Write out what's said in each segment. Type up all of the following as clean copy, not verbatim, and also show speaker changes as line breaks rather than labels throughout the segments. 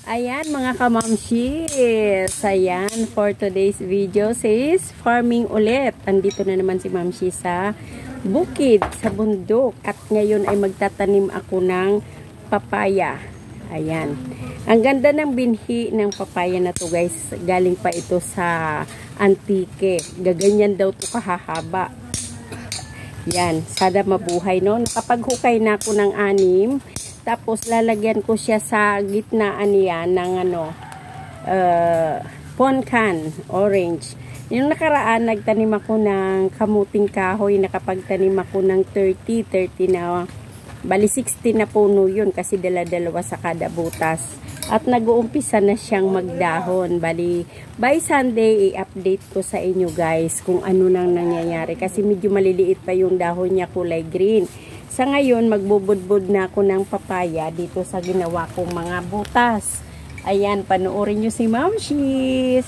Ayan mga kamamshis. Ayan, for today's video is farming ulit. Andito na naman si Mamshi sa bukid, sa bundok. At ngayon ay magtatanim ako ng papaya. Ayan. Ang ganda ng binhi ng papaya na to guys. Galing pa ito sa Antique. Gaganyan daw to kahahaba. Yan. Sana mabuhay no. Nakapaghukay na ako ng 6. Tapos lalagyan ko siya sa gitnaan niya ng poncan, orange. Yung nakaraan, nagtanim ako ng kamuting kahoy. Nakapagtanim ako ng 30 na, bali 60 na puno yun kasi dala-dalawa sa kada butas. At nag-uumpisa na siyang magdahon. Bali, by Sunday, i-update ko sa inyo guys kung ano nang nangyayari. Kasi medyo maliliit pa yung dahon niya, kulay green. Sa ngayon, magbubudbud na ako ng papaya dito sa ginawa kong mga butas. Ayan, panoorin nyo si Mamshis.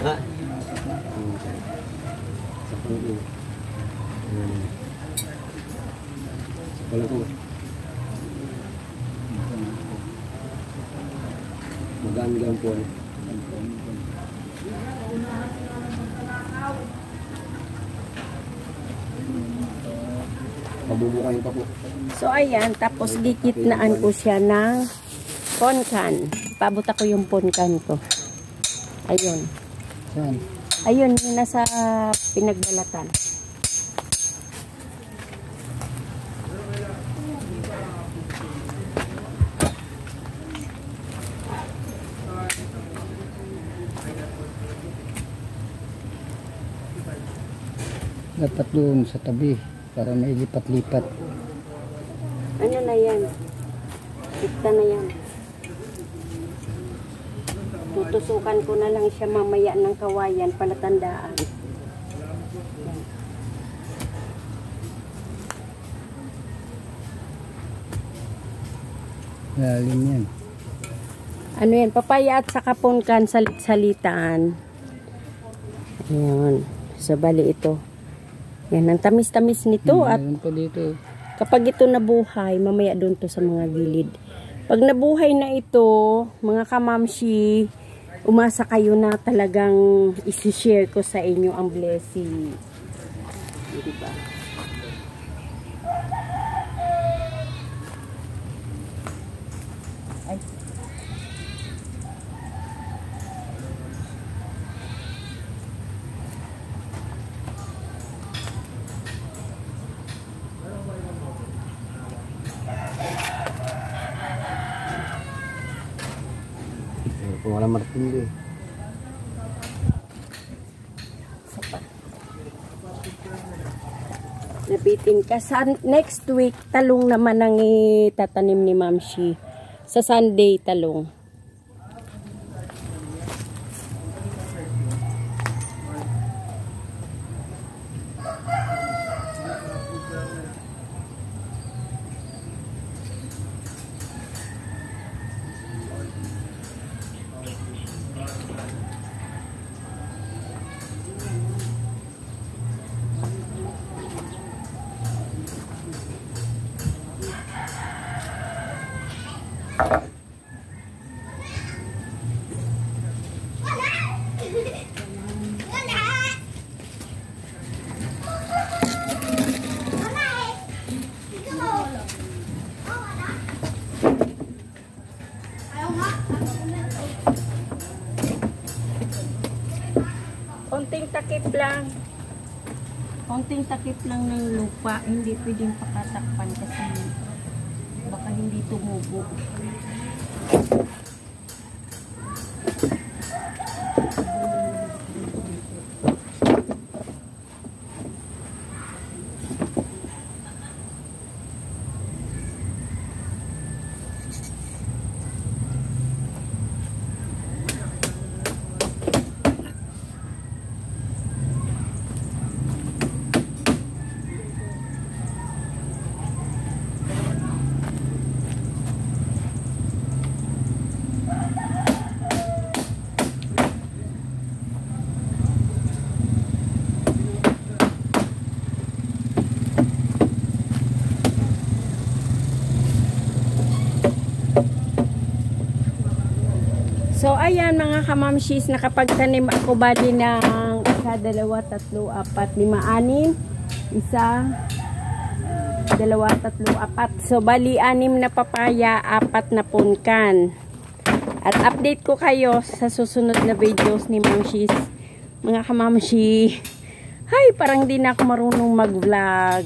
Ah. Wala ko. Magami lang po. Pabubukayin pa po.
So ayan, tapos gigitnaan ko siya ng poncan. Pabuta ko yung poncan ko. Ayun.
Saan?
Ayun, yung nasa pinagbalatan.
Dapat doon sa tabi para mailipat-lipat.
Ano na yan? Kita na yan. Tutusukan ko na lang siya mamaya ng kawayan, palatandaan.
Lalim yan.
Ano yan? Papaya at saka poncan, salit-salitaan. Ayan. So, bali ito. Yan, ang tamis-tamis nito. At
pa dito.
kapag ito nabuhay, mamaya doon to sa mga gilid. Pag nabuhay na ito, mga kamamshi, umasa kayo na talagang isi-share ko sa inyo ang blessing. Diba? Ay.
Kung wala martindi.
Nabitin ka. Next week, talong naman ang itatanim ni Mamshi. Sa Sunday, talong. Konting takip lang. Konting takip lang ng lupa. Hindi pwedeng pakatakpan kasi baka hindi tumubo. ayan mga kamamshis, nakapagtanim ako bali ng 1, 2, 3, 4, 5, 6, 1, 2, 3, 4. So, bali 6 na papaya, 4 na punkan. At update ko kayo sa susunod na videos ni Mamshis. Mga kamamshi, hay, parang di na ako marunong mag-vlog.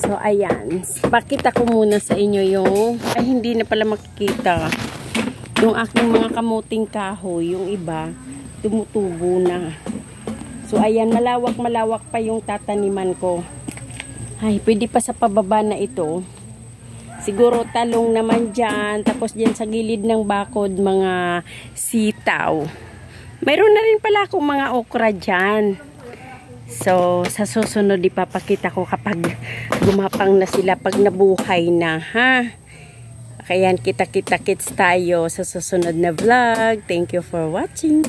So, ayan. Pakita ko muna sa inyo yung, ay, hindi na pala makikita. Yung aking mga kamuting kahoy, yung iba, tumutubo na. So, ayan, malawak pa yung tataniman ko. Ay, pwede pa sa pababa na ito. Siguro talong naman dyan. Tapos dyan sa gilid ng bakod, mga sitaw. Mayroon na rin pala akong mga okra dyan. So, sa susunod ipapakita ko kapag gumapang na sila, pag nabuhay na, ha? Kaya kita-kita-kits tayo sa susunod na vlog. Thank you for watching.